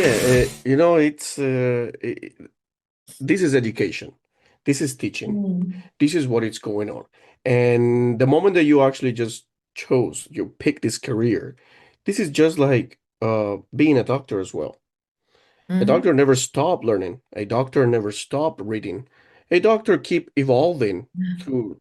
Yeah, this is education. This is teaching. Mm. This is what is going on. And the moment that you actually just you pick this career, this is just like being a doctor as well. A doctor Hmm. never stopped learning. A doctor never stopped reading. A doctor keep evolving through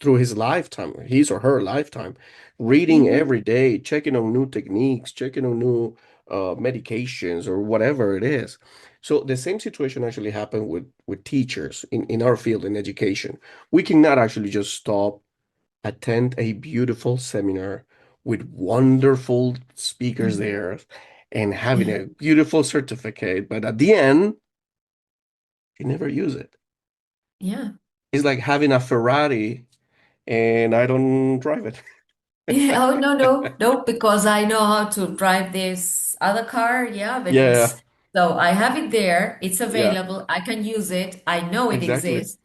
through his lifetime, his or her lifetime, reading Hmm. every day, checking on new techniques, checking on new medications or whatever it is. So the same situation actually happened with teachers in our field in education. We cannot actually just stop, attend a beautiful seminar with wonderful speakers there and having Yeah. a beautiful certificate, but at the end, you never use it. Yeah. It's like having a Ferrari and I don't drive it. Yeah. Oh, no, no, no, because I know how to drive this other car. Yeah, but Yeah, so I have it there. It's yeah, available. I can use it. I know it exactly. exists,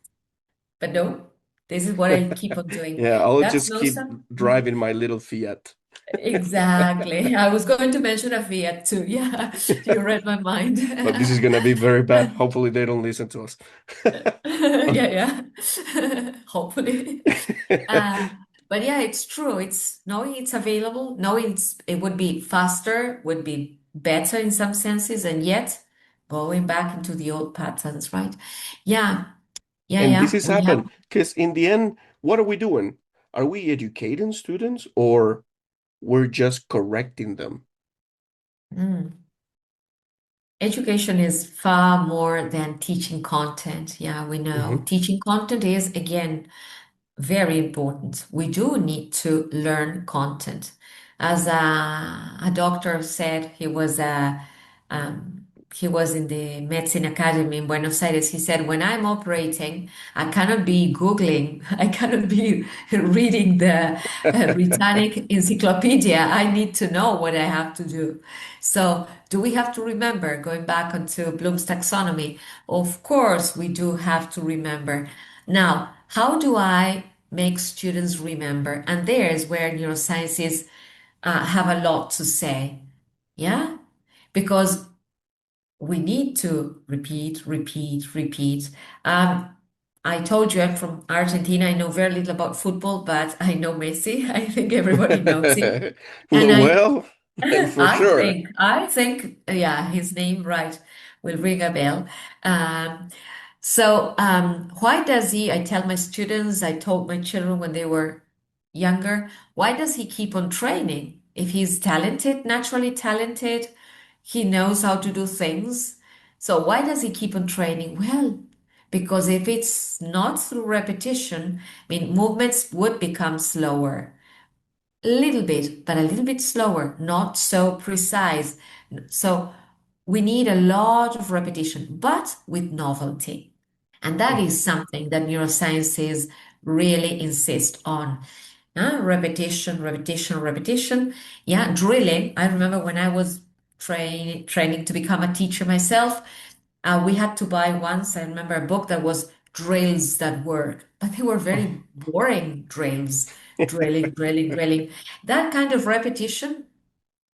but no, this is what I keep on doing. Yeah, I'll That's just no keep some. driving my little Fiat. Exactly. I was going to mention a Fiat too. Yeah, you read my mind. But this is gonna be very bad. Hopefully they don't listen to us. Yeah, yeah. Hopefully. Uh, but yeah, it's true. It's knowing it's available, knowing it would be faster, would be better in some senses, and yet going back into the old patterns, right? Yeah, yeah, And this yeah. has We have. happened because in the end, what are we doing? Are we educating students or we're just correcting them? Mm. Education is far more than teaching content. Yeah, we know. Hmm. Teaching content is, again, very important. We do need to learn content. As a doctor said, um, he was in the medicine academy in Buenos Aires. He said, when I'm operating, I cannot be Googling, I cannot be reading the Britannic encyclopedia. I need to know what I have to do. So, do we have to remember, going back onto Bloom's taxonomy? Of course, we do have to remember. Now, how do I make students remember? And there's where neurosciences have a lot to say. Yeah? Because we need to repeat, repeat, repeat. Um, I told you I'm from Argentina. I know very little about football, but I know Messi. I think everybody knows him. And Well, for sure. yeah, his name, right, will ring a bell. Um, why does he, I tell my students, I told my children when they were younger, why does he keep on training? If he's talented, naturally talented, he knows how to do things. So why does he keep on training? Well, because if it's not through repetition, I mean, movements would become slower. A little bit, but a little bit slower, not so precise. So we need a lot of repetition, but with novelty. And that Mhm. is something that neurosciences really insist on. Repetition, repetition, repetition. Yeah, drilling. I remember when I was training to become a teacher myself, we had to buy once, I remember a book that was drills that work, but they were very boring drills, drilling, drilling, drilling. That kind of repetition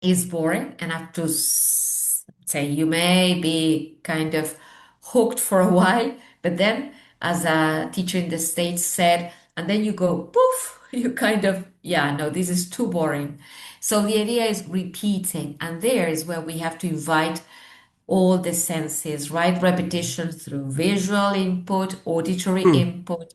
is boring, and I have to say you may be kind of hooked for a while, but then, as a teacher in the States said, and then you go poof, you kind of, yeah, no, this is too boring. So the idea is repeating, and there is where we have to invite all the senses, right? Repetition through visual input, auditory Hmm. input,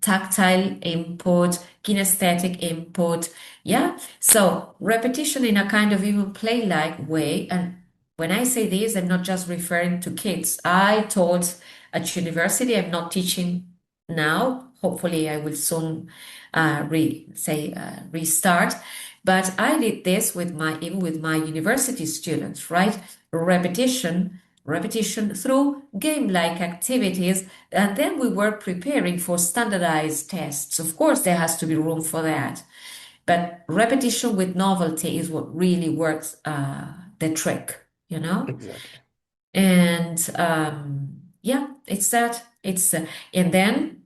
tactile input, kinesthetic input. Yeah. So repetition in a kind of even play-like way. And when I say this, I'm not just referring to kids. I taught at university. I'm not teaching now. Hopefully, I will soon restart. But I did this with my even with my university students, right? Repetition, repetition through game-like activities, and then we were preparing for standardized tests. Of course, there has to be room for that, but repetition with novelty is what really works the trick, you know? Exactly. And yeah, it's that. And then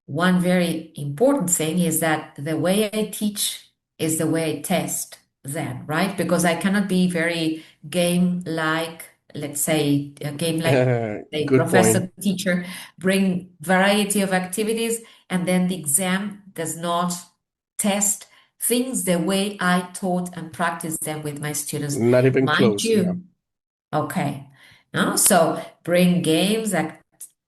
one very important thing is that the way I teach is the way I test. then, right? Because I cannot be very game-like, let's say, a game-like a Good point. professor, teacher, bring variety of activities, and then the exam does not test things the way I taught and practiced them with my students. Not even Mind close. Yeah, you, okay. No, so bring games,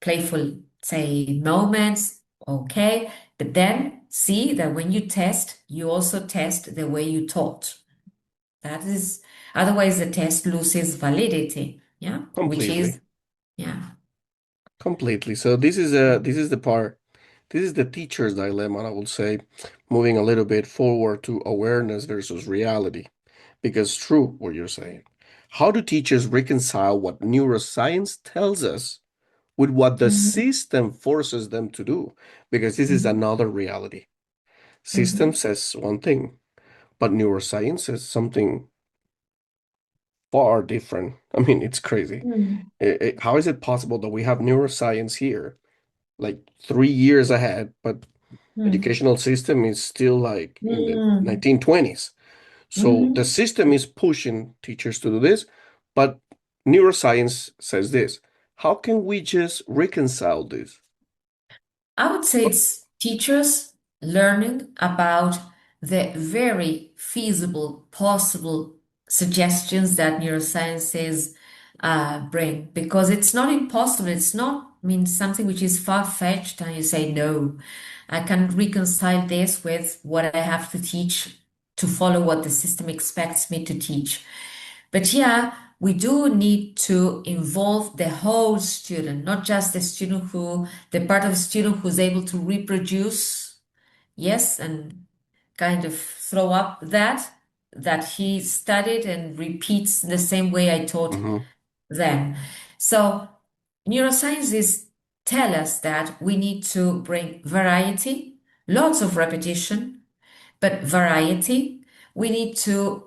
playful, say, moments, okay. But then see that when you test, you also test the way you taught. That is, otherwise the test loses validity. Yeah, which completely. is, yeah. Completely. So this is the part. This is the teacher's dilemma, I would say, moving a little bit forward to awareness versus reality. Because true what you're saying. How do teachers reconcile what neuroscience tells us with what the Mhm, system forces them to do? Because this is mhm, another reality. System mhm, says one thing, but neuroscience says something far different. I mean, it's crazy. mhm, How is it possible that we have neuroscience here, like 3 years ahead, but mhm, educational system is still like in the mhm, 1920s? So the mhm. system is pushing teachers to do this, but neuroscience says this. How can we just reconcile this? I would say What? it's teachers learning about the very feasible, possible suggestions that neurosciences bring, because it's not impossible. It's not mean something which is far-fetched, and you say, no, I can reconcile this with what I have to teach to follow what the system expects me to teach. But yeah, we do need to involve the whole student, not just the part of the student who's able to reproduce, yes, and kind of throw up that he studied and repeats the same way I taught Hmm. them. So neurosciences tell us that we need to bring variety, lots of repetition, but variety. We need to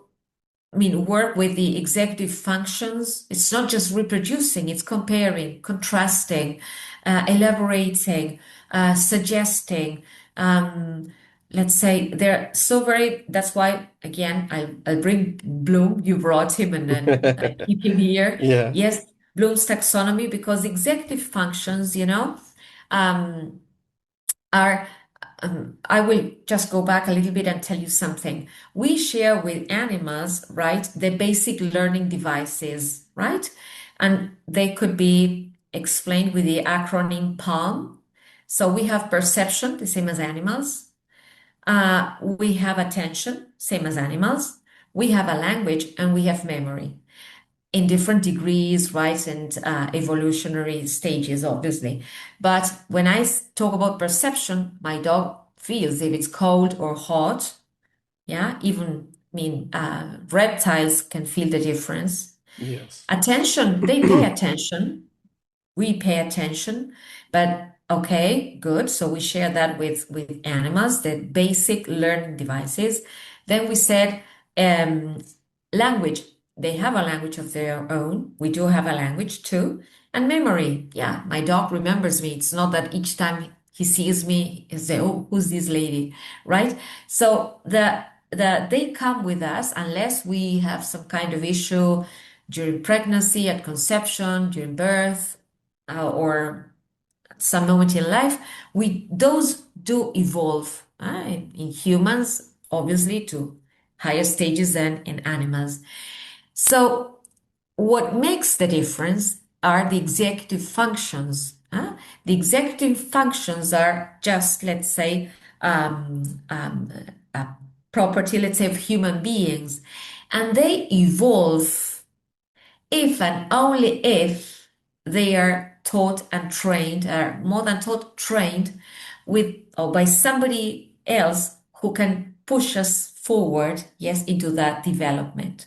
work with the executive functions. It's not just reproducing, it's comparing, contrasting, elaborating, suggesting. Um, let's say they're so very, that's why, again, I'll bring Bloom. You brought him and then I keep him here. Yeah. Yes, Bloom's taxonomy, because executive functions, um, are I will just go back a little bit and tell you something. We share with animals, right, the basic learning devices, right? And they could be explained with the acronym PALM. So we have perception, the same as animals. We have attention, same as animals. We have a language and we have memory in different degrees, right, and evolutionary stages, obviously. But when I talk about perception, my dog feels if it's cold or hot. Yeah, even reptiles can feel the difference. Yes. Attention, they pay attention, we pay attention, but okay, good, so we share that with animals, the basic learning devices. Then we said um, language, they have a language of their own, we do have a language too. And memory, yeah, my dog remembers me. It's not that each time he sees me he say, oh, who's this lady, right? So they come with us unless we have some kind of issue during pregnancy, at conception, during birth, or some moment in life. We those do evolve in humans, obviously, to higher stages than in animals. So what makes the difference are the executive functions. The executive functions are just, let's say, a property, let's say, of human beings, and they evolve if and only if they are taught and trained, or more than taught, trained with or by somebody else who can push us forward, yes, into that development.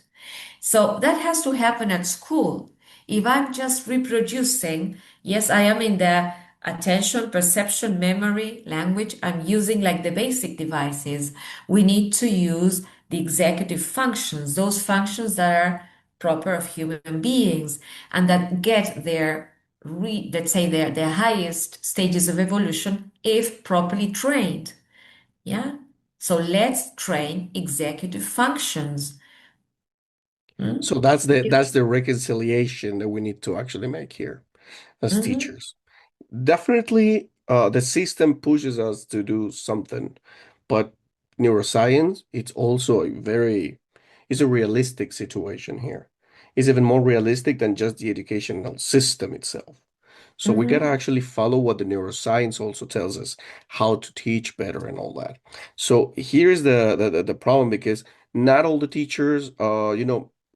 So that has to happen at school. If I'm just reproducing, yes, I am in the attention, perception, memory, language, I'm using like the basic devices. We need to use the executive functions, those functions that are proper of human beings and that get let's say their highest stages of evolution if properly trained. Yeah. So let's train executive functions. So Mm? that's the reconciliation that we need to actually make here as Mhm, teachers. Definitely, the system pushes us to do something, but neuroscience, it's a realistic situation here. It's even more realistic than just the educational system itself. So we gotta mhm, actually follow what the neuroscience also tells us, how to teach better and all that. So here's the problem because not all the teachers,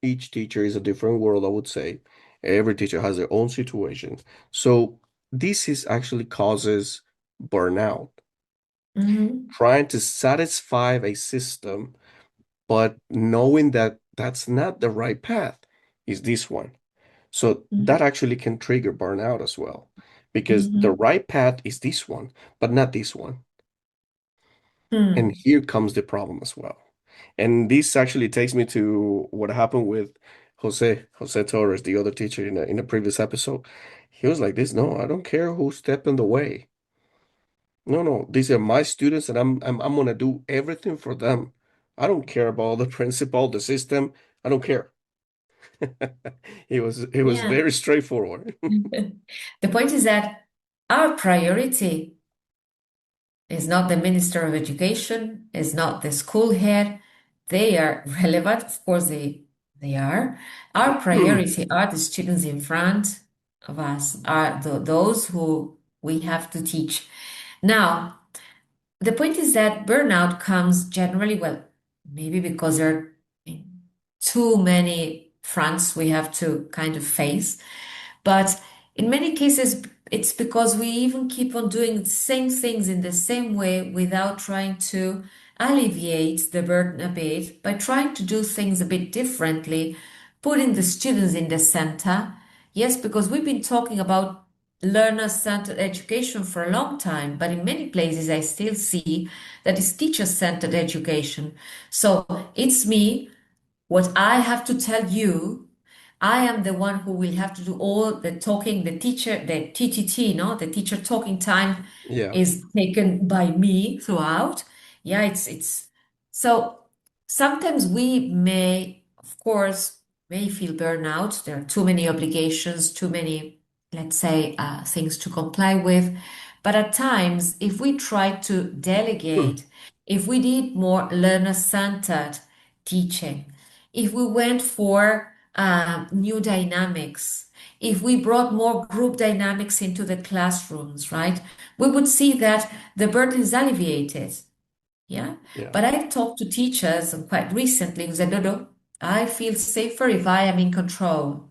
each teacher is a different world, I would say. Every teacher has their own situation. So this is actually causes burnout, mhm, trying to satisfy a system, but knowing that that's not the right path is this one. So that mhm, actually can trigger burnout as well, because the mhm, right path is this one, but not this one. And hmm. here comes the problem as well. And this actually takes me to what happened with Jose Torres, the other teacher in a previous episode. He was like this, no, I don't care who stepped in the way. No, no, these are my students and I'm gonna do everything for them. I don't care about the principal, the system. I don't care. It was Yeah. very straightforward. The point is that our priority is not the Minister of Education, is not the school head. They are relevant, of course they are. Our priority are the students in front of us, are those who we have to teach. Now, the point is that burnout comes generally, well, maybe because there are too many fronts we have to kind of face. But in many cases, it's because we even keep on doing the same things in the same way without trying to alleviate the burden a bit by trying to do things a bit differently, putting the students in the center. Yes, because we've been talking about learner-centered education for a long time, but in many places I still see that it's teacher-centered education. So it's me, what I have to tell you, I am the one who will have to do all the talking, the teacher, the TTT, no, the teacher talking time Yeah. is taken by me throughout. Yeah, it's so sometimes we may, of course, may feel burnout. There are too many obligations, too many, let's say, things to comply with. But at times, if we try to delegate, if we did more learner-centered teaching, if we went for new dynamics, if we brought more group dynamics into the classrooms, right, we would see that the burden is alleviated. Yeah. Yeah. But I've talked to teachers quite recently who said, no, no, I feel safer if I am in control.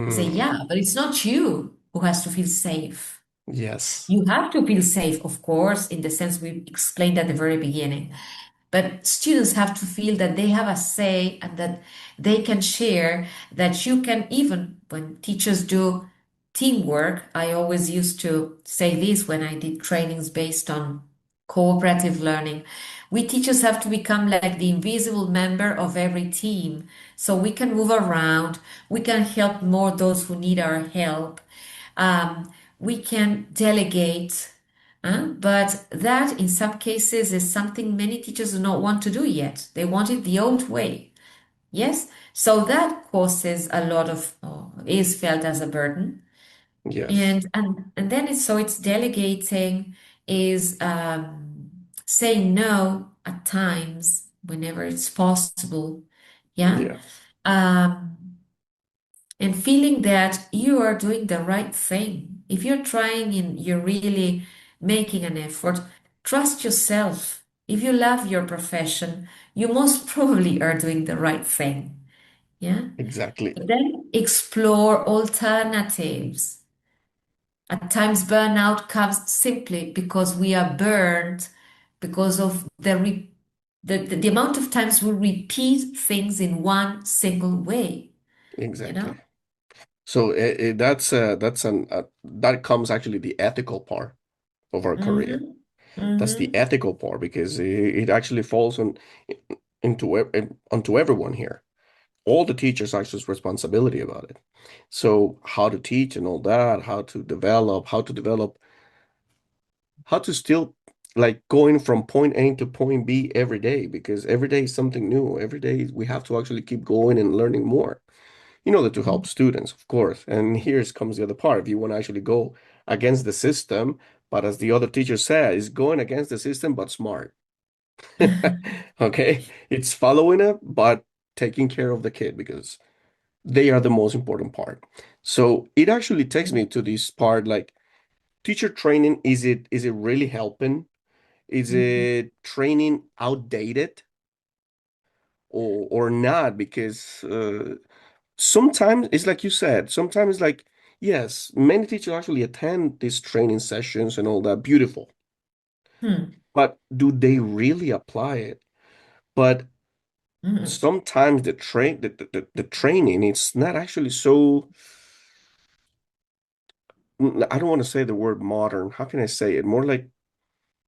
I say, Mm, yeah, but it's not you who has to feel safe. yes. You have to feel safe, of course, in the sense we explained at the very beginning. But students have to feel that they have a say and that they can share, that you can, even when teachers do teamwork. I always used to say this when I did trainings based on cooperative learning. We teachers have to become like the invisible member of every team. So we can move around, we can help more those who need our help. We can delegate, but that in some cases is something many teachers do not want to do yet. They want it the old way. Yes. So that causes a lot of, is felt as a burden. Yes. And then it's delegating, is saying no at times whenever it's possible. Yeah. Yeah. Um, and feeling that you are doing the right thing. If you're trying and you're really making an effort, trust yourself. If you love your profession, you most probably are doing the right thing. Yeah. Exactly. But then explore alternatives. At times, burnout comes simply because we are burned because of the amount of times we repeat things in one single way, you Exactly. know? So that comes actually the ethical part of our career. Mm-hmm. That's the Mm-hmm. ethical part because it actually falls onto everyone here. All the teachers actually responsibility about it. So how to teach and all that, how to develop, how to still like going from point A to point B every day because every day is something new. Every day we have to actually keep going and learning more in order to help students, of course. And here comes the other part. If you want to actually go against the system, but as the other teacher said, is going against the system, but smart. Okay? It's following it, but taking care of the kid because they are the most important part. So it actually takes me to this part like teacher training, is it really helping? Is Mhm. it training outdated or not? Because sometimes it's like you said, sometimes like yes, many teachers actually attend these training sessions and all that, beautiful. Hmm. But do they really apply it? But Hmm. sometimes the training it's not actually so I don't want to say the word modern. How can I say it? More like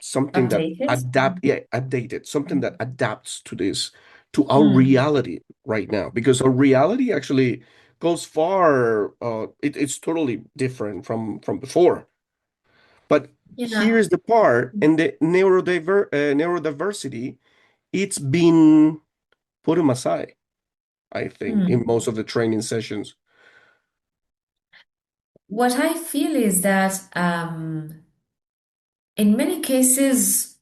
something that Updated? adapt yeah updated, something that adapts to this, to our Mm. reality right now, because our reality actually goes far it's totally different from before. But Yeah. here's the part, and the neurodiversity, it's been put on aside, I think, in Hmm. most of the training sessions. What I feel is that in many cases,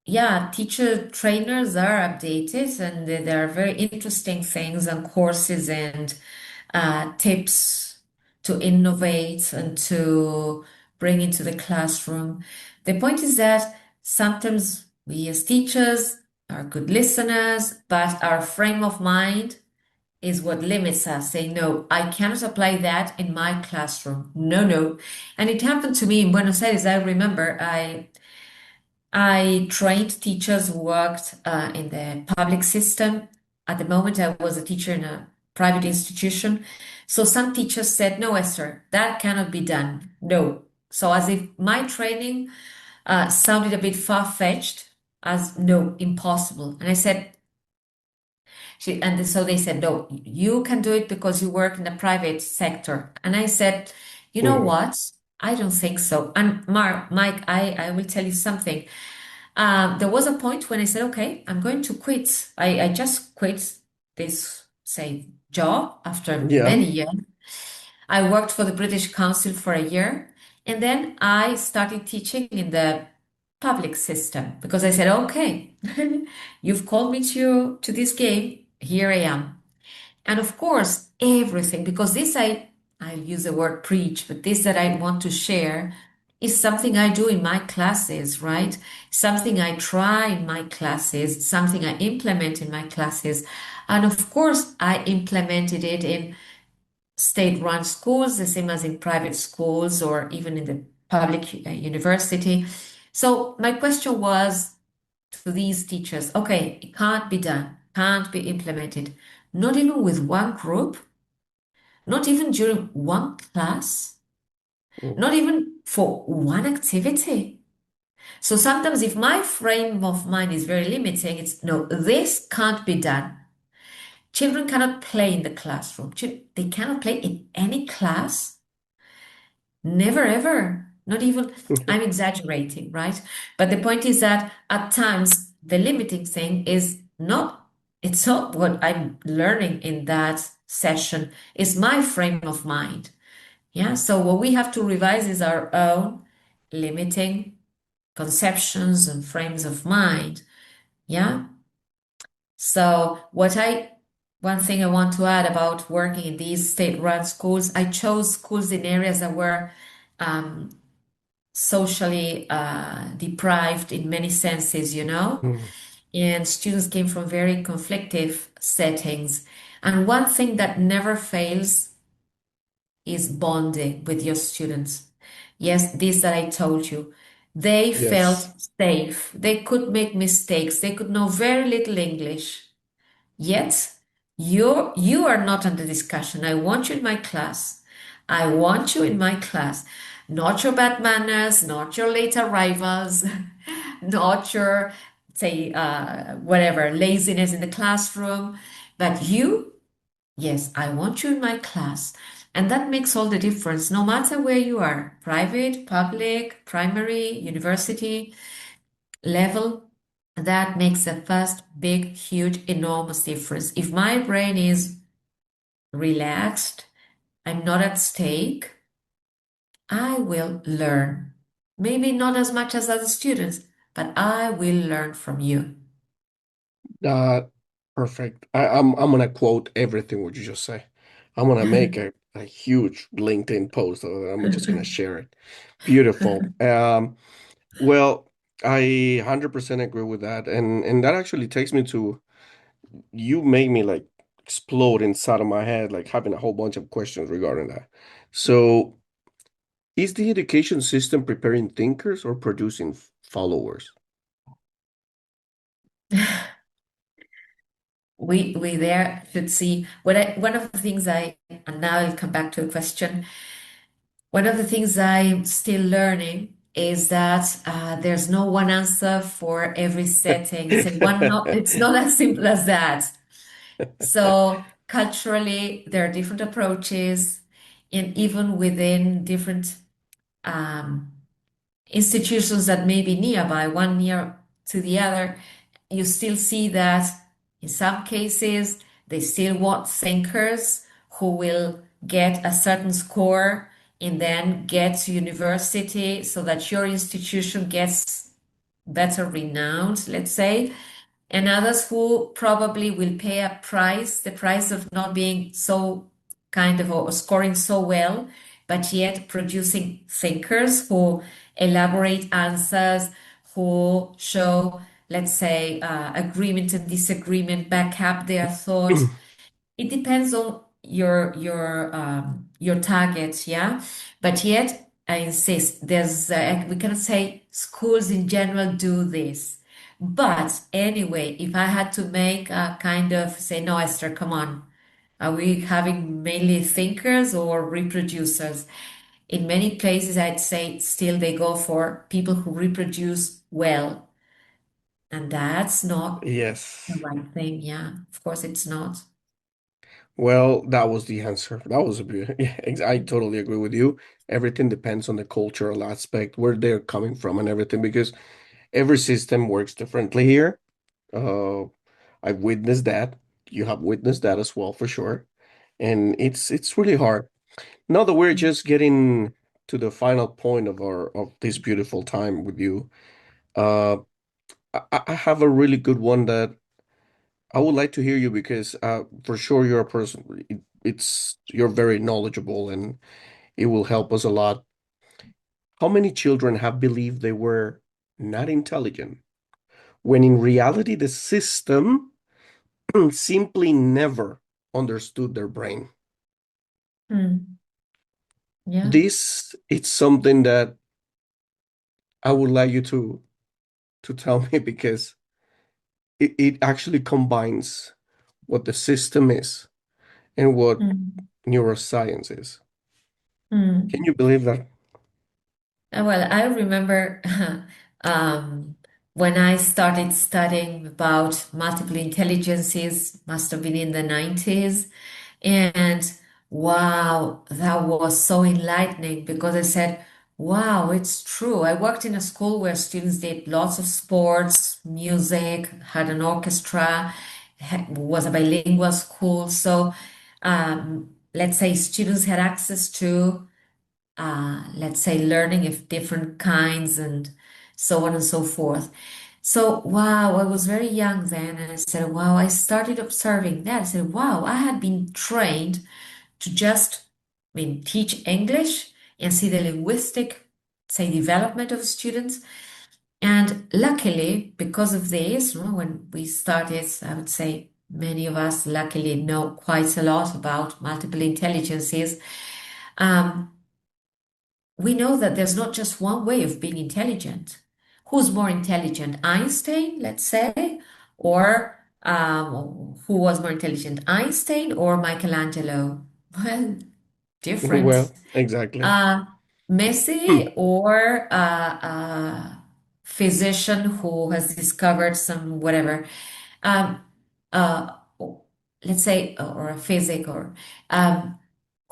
yeah, teacher trainers are updated and there are very interesting things and courses and tips to innovate and to bring into the classroom. The point is that sometimes we as teachers are good listeners, but our frame of mind is what limits us. Say, no, I cannot apply that in my classroom. No, no. And it happened to me in Buenos Aires. I remember I trained teachers who worked in the public system. At the moment, I was a teacher in a private institution. So some teachers said, no, Esther, that cannot be done. No. So as if my training sounded a bit far-fetched, as no, impossible. And I said, and so they said, no, you can do it because you work in the private sector. And I said, you know Mhm. what? I don't think so. And Mike, I will tell you something. There was a point when I said, okay, I'm going to quit. I just quit this, say, job after Yeah. many years. I worked for the British Council for a year, and then I started teaching in the public system because I said, okay, you've called me to this game. Here I am. And of course, everything, because this I use the word preach, but this that I want to share is something I do in my classes, right? Something I try in my classes, something I implement in my classes. And of course, I implemented it in state-run schools, the same as in private schools or even in the public university. So my question was to these teachers, okay, it can't be done, can't be implemented, not even with one group, not even during one class, Mm. not even for one activity. So sometimes if my frame of mind is very limiting, it's no, this can't be done. Children cannot play in the classroom. They cannot play in any class. Never ever. Not even, I'm exaggerating, right? But the point is that at times the limiting thing is not, it's not what I'm learning in that session, it's my frame of mind. Yeah. So what we have to revise is our own limiting conceptions and frames of mind. Yeah. So one thing I want to add about working in these state-run schools, I chose schools in areas that were um, socially deprived in many senses, Mm. and students came from very conflictive settings. And one thing that never fails is bonding with your students. Yes, this that I told you. They felt Yes. safe. They could make mistakes. They could know very little English. Yet, you are not under discussion. I want you in my class. I want you in my class. Not your bad manners, not your late arrivals, not your, say, whatever, laziness in the classroom, but you, yes, I want you in my class. And that makes all the difference, no matter where you are, private, public, primary, university. level, that makes a first big, huge, enormous difference. If my brain is relaxed, I'm not at stake, I will learn. Maybe not as much as other students, but I will learn from you. Uh, Perfect. I'm gonna quote everything what you just say. I'm gonna make a huge LinkedIn post. I'm just gonna share it. Beautiful. Well, I 100% agree with that, and that actually takes me to you make me like explode inside of my head, like having a whole bunch of questions regarding that. So, is the education system preparing thinkers or producing followers? We there should see one of the things and now I'll come back to a question. One of the things I'm still learning is that there's no one answer for every setting. It's not as simple as that. So culturally, there are different approaches, and even within different um, institutions that may be nearby, one near to the other, you still see that in some cases they still want thinkers who will get a certain score and then get to university so that your institution gets better renowned, let's say, and others who probably will pay a price, the price of not being so kind of or scoring so well, but yet producing thinkers who elaborate answers, who show, let's say, agreement and disagreement, back up their thoughts. It depends on your target, yeah. But yet, I insist, we cannot say schools in general do this. But anyway, if I had to make a kind of say, no, Esther, come on, are we having mainly thinkers or reproducers? In many places, I'd say still they go for people who reproduce well, and that's not the Yes. right thing. Yeah, of course, it's not. Well, that was the answer. That was a beautiful. Yeah, I totally agree with you. Everything depends on the cultural aspect, where they're coming from, and everything, because every system works differently here. Uh, I've witnessed that. You have witnessed that as well, for sure. And it's really hard. Now that we're just getting to the final point of our of this beautiful time with you, uh, I have a really good one that I would like to hear you because for sure you're a person. It's you're very knowledgeable and it will help us a lot. How many children have believed they were not intelligent when in reality the system simply never understood their brain? Hmm. Yeah. This it's something that I would like you to tell me because it actually combines what the system is and what Hmm. neuroscience is. Can Hmm. you believe that? Well, I remember um, when I started studying about multiple intelligences, must have been in the 90s. And wow, that was so enlightening because I said, wow, it's true. I worked in a school where students did lots of sports, music, had an orchestra, was a bilingual school. So let's say students had access to let's say, learning of different kinds and so on and so forth. So, wow, I was very young then, and I said, wow, I started observing that. I said, wow, I had been trained to just, teach English and see the linguistic, say, development of students. And luckily, because of this, when we started, I would say many of us luckily know quite a lot about multiple intelligences. Um, we know that there's not just one way of being intelligent. Who's more intelligent, Einstein, let's say, or who was more intelligent, Einstein or Michelangelo? Well, different. Well, exactly. Uh, Hmm. Messi or a physician who has discovered some whatever. Um, uh, let's say, or a physic, or um,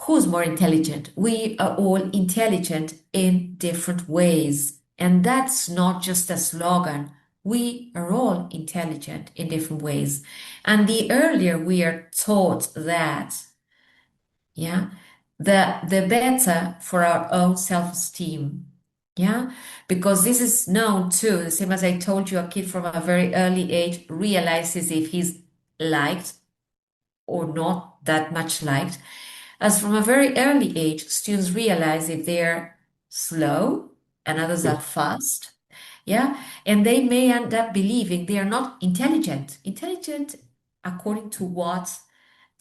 who's more intelligent? We are all intelligent in different ways. And that's not just a slogan. We are all intelligent in different ways. And the earlier we are taught that, yeah, the better for our own self-esteem. Yeah, because this is known too. The same as I told you, a kid from a very early age realizes if he's liked or not that much liked. As from a very early age, students realize if they're slow and others are fast, yeah, and they may end up believing they are not intelligent. Intelligent according to what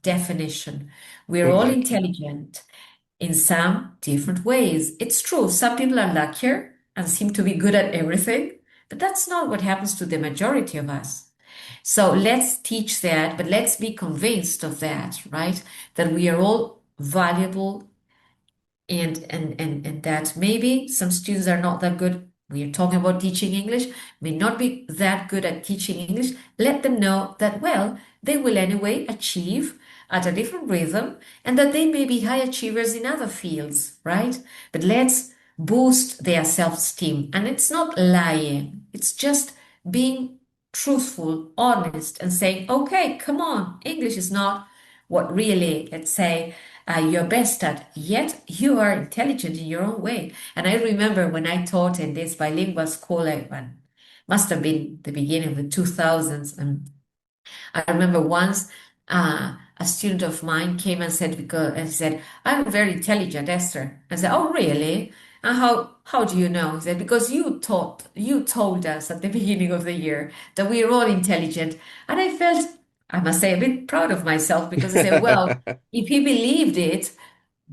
definition? We're all Exactly. intelligent in some different ways. It's true, some people are luckier and seem to be good at everything, but that's not what happens to the majority of us. So let's teach that, but let's be convinced of that, right? That we are all valuable and that maybe some students are not that good. We are talking about teaching English, may not be that good at teaching English. Let them know that, well, they will anyway achieve at a different rhythm and that they may be high achievers in other fields, right? But let's boost their self-esteem. And it's not lying, it's just being truthful, honest, and saying, okay, come on, English is not what really, let's say, you're best at, yet you are intelligent in your own way. And I remember when I taught in this bilingual school, must have been the beginning of the 2000s, and I remember once a student of mine came and said, because and said, I'm very intelligent, Esther. I said, oh, really? And how do you know? He said, because you told us at the beginning of the year that we are all intelligent. And I felt, I must say, a bit proud of myself because I said, well, if he believed it,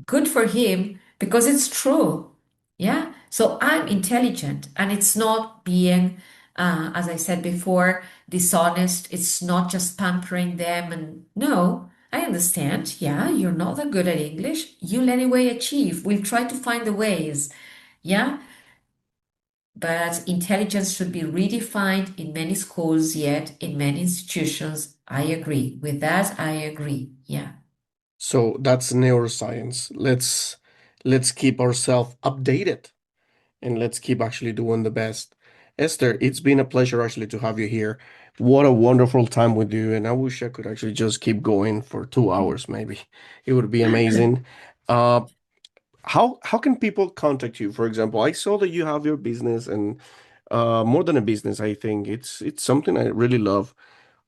good for him because it's true. Yeah. So I'm intelligent and it's not being, as I said before, dishonest. It's not just pampering them. And no, I understand. Yeah, you're not that good at English. You'll anyway achieve. We'll try to find the ways. Yeah. But intelligence should be redefined in many schools, yet in many institutions. I agree. With that, I agree. Yeah. So that's neuroscience. Let's keep ourselves updated and let's keep actually doing the best. Esther, it's been a pleasure actually to have you here. What a wonderful time with you, and I wish I could actually just keep going for 2 hours maybe. It would be amazing. Uh, how can people contact you? For example, I saw that you have your business and more than a business, I think it's something I really love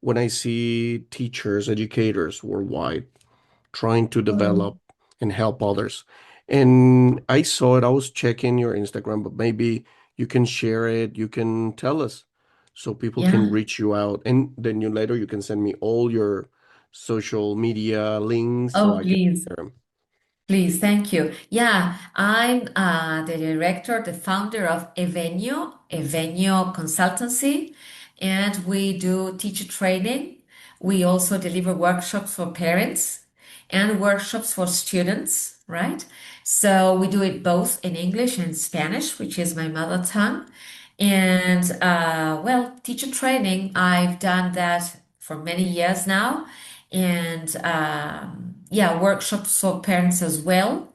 when I see teachers, educators worldwide trying to develop Mm. and help others. And I saw it, I was checking your Instagram, but maybe you can share it, you can tell us so people can Yeah. reach you out. And then you later you can send me all your social media links so Oh, I can please. share them. Please, thank you. Yeah, I'm the director, the founder of Evenio Consultancy, and we do teacher training. We also deliver workshops for parents and workshops for students, right? So we do it both in English and Spanish, which is my mother tongue. And well, teacher training, I've done that for many years now and yeah, workshops for parents as well.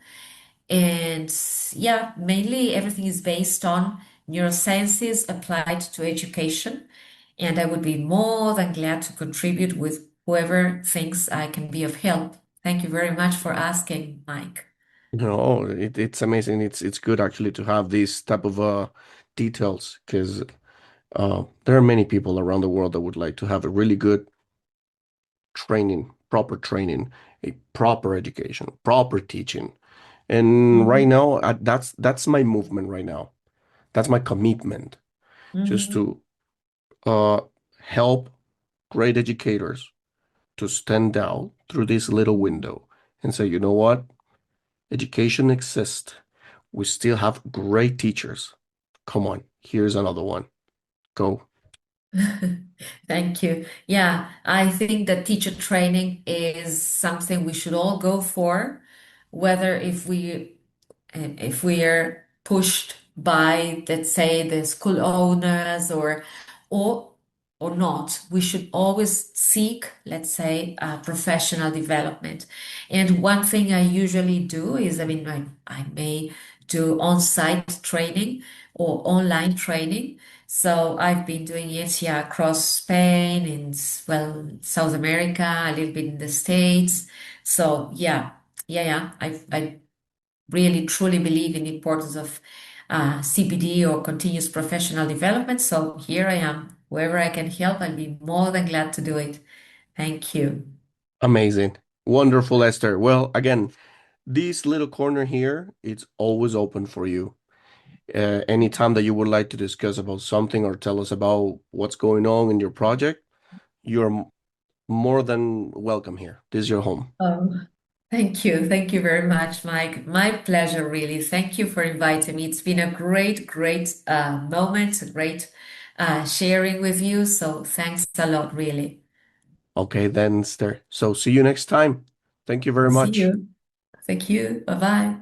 And yeah, mainly everything is based on neurosciences applied to education. And I would be more than glad to contribute with whoever thinks I can be of help. Thank you very much for asking, Mike. No, it's amazing. It's good actually to have these type of details because there are many people around the world that would like to have a really good training, a proper education, proper teaching. And right Mhm. now, that's my movement right now. That's my commitment, just Mhm. to uh, help great educators to stand out through this little window and say, you know what? Education exists. We still have great teachers. Come on, here's another one. Go. Thank you. Yeah, I think that teacher training is something we should all go for, whether if we are pushed by, let's say, the school owners or or not, we should always seek, let's say, professional development. And one thing I usually do is, I mean, I may do on-site training or online training. So I've been doing it here across Spain and well, South America, a little bit in the States. So yeah. I really truly believe in the importance of CPD or continuous professional development. So here I am. Wherever I can help, I'll be more than glad to do it. Thank you. Amazing. Wonderful, Esther. Well, again, this little corner here, it's always open for you. Anytime that you would like to discuss about something or tell us about what's going on in your project, you're more than welcome here. This is your home. Oh, thank you. Thank you very much, Mike. My pleasure, really. Thank you for inviting me. It's been a great moment, a great sharing with you. So thanks a lot, really. Okay, then, Esther. So see you next time. Thank you very See much. you. Thank you. Bye bye.